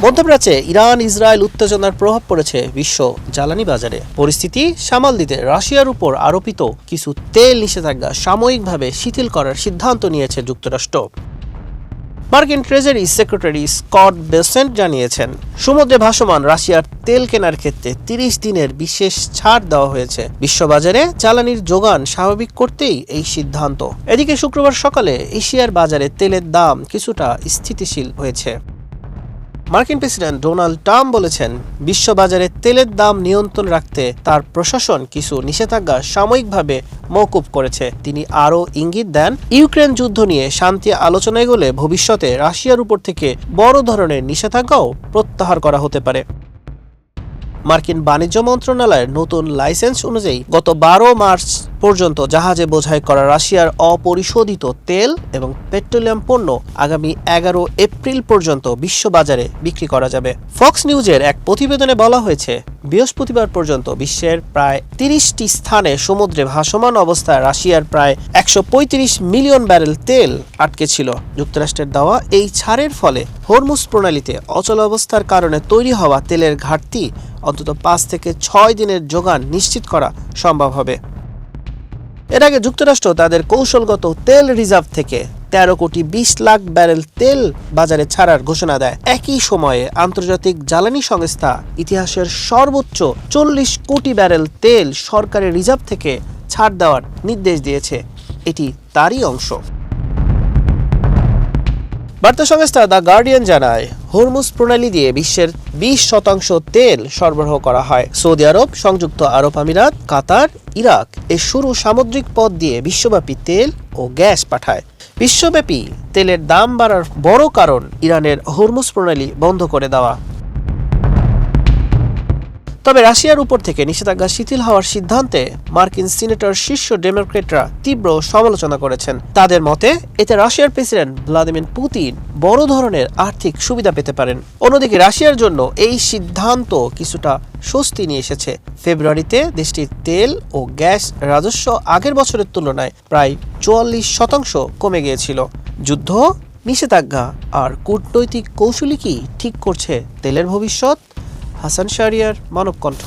মধ্যপ্রাচ্যে Iran Israel উত্তেজনার প্রভাব পড়েছে বিশ্ব জ্বালানি বাজারে। পরিস্থিতি সামাল দিতে রাশিয়ার উপর আরোপিত কিছু তেল নিষেধাজ্ঞা সাময়িকভাবে শিথিল করার সিদ্ধান্ত নিয়েছে যুক্তরাষ্ট্র। মার্কিন ট্রেজারি সেক্রেটারি স্কট বেসেন্ট জানিয়েছেন, সমুদ্রে ভাসমান রাশিয়ার তেল কেনার ক্ষেত্রে 30 দিনের বিশেষ ছাড় দেওয়া হয়েছে। বিশ্ববাজারে জ্বালানির যোগান স্বাভাবিক করতেই এই সিদ্ধান্ত। এদিকে শুক্রবার সকালে এশিয়ার বাজারে তেলের দাম কিছুটা স্থিতিশীল হয়েছে। মার্কিন প্রেসিডেন্ট ডোনাল্ড ট্রাম্প বলেছেন, বিশ্ববাজারে তেলের দাম নিয়ন্ত্রণ রাখতে তার প্রশাসন কিছু নিষেধাজ্ঞা সাময়িকভাবে মওকুফ করেছে। তিনি আরও ইঙ্গিত দেন, ইউক্রেন যুদ্ধ নিয়ে শান্তি আলোচনা এগোলে ভবিষ্যতে রাশিয়ার উপর থেকে বড় ধরনের নিষেধাজ্ঞাও প্রত্যাহার করা হতে পারে। মার্কিন বাণিজ্য মন্ত্রণালয়ের নতুন লাইসেন্স অনুযায়ী গত 12 মার্চ পর্যন্ত জাহাজে বোঝাই করা রাশিয়ার অপরিশোধিত তেল এবং পেট্রোলিয়াম পণ্য আগামী 11 এপ্রিল পর্যন্ত বিশ্ববাজারে বিক্রি করা যাবে। ফক্স নিউজের এক প্রতিবেদনে বলা হয়েছে, বৃহস্পতিবার পর্যন্ত বিশ্বের প্রায় 30টি স্থানে সমুদ্রে ভাসমান অবস্থায় রাশিয়ার প্রায় 135 মিলিয়ন ব্যারেল তেল আটকে ছিল। যুক্তরাষ্ট্রের দেওয়া এই ছাড়ের ফলে হরমুজ প্রণালীতে অচলাবস্থার কারণে তৈরি হওয়া তেলের ঘাটতি অন্তত 5 থেকে 6 দিনের যোগান নিশ্চিত করা সম্ভব হবে। এর আগে যুক্তরাষ্ট্র তাদের কৌশলগত তেল রিজার্ভ থেকে 13 কোটি 20 লাখ ব্যারেল তেল বাজারে ছাড়ার ঘোষণা দেয়। একই সময়ে আন্তর্জাতিক জ্বালানি সংস্থা ইতিহাসের সর্বোচ্চ 40 কোটি ব্যারেল তেল সরকারি রিজার্ভ থেকে ছাড় দেওয়ার নির্দেশ দিয়েছে। এটি তারই অংশ। বার্তা সংস্থা দ্য গার্ডিয়ান জানায়, হরমুজ প্রণালী দিয়ে বিশ্বের 20% তেল সরবরাহ করা হয়। সৌদি আরব, সংযুক্ত আরব আমিরাত, কাতার, ইরাক এর সরু সামুদ্রিক পথ দিয়ে বিশ্বব্যাপী তেল ও গ্যাস পাঠায়। বিশ্বব্যাপী তেলের দাম বাড়ার বড় কারণ ইরানের হরমুজ প্রণালী বন্ধ করে দেওয়া। তবে রাশিয়ার উপর থেকে নিষেধাজ্ঞা শিথিল হওয়ার সিদ্ধান্তে মার্কিন সিনেটর শীর্ষ ডেমোক্রেটরা তীব্র সমালোচনা করেছেন। তাদের মতে, এতে রাশিয়ার প্রেসিডেন্ট ভ্লাদিমির পুতিন বড় ধরনের আর্থিক সুবিধা পেতে পারেন। অন্যদিকে রাশিয়ার জন্য এই সিদ্ধান্ত কিছুটা স্বস্তি নিয়ে এসেছে। ফেব্রুয়ারিতে দেশটির তেল ও গ্যাস রাজস্ব আগের বছরের তুলনায় প্রায় 44% কমে গিয়েছিল। যুদ্ধ, নিষেধাজ্ঞা আর কূটনৈতিক কৌশলই কি ঠিক করছে তেলের ভবিষ্যৎ? হাসান শাহরিয়ার, মানব কণ্ঠ।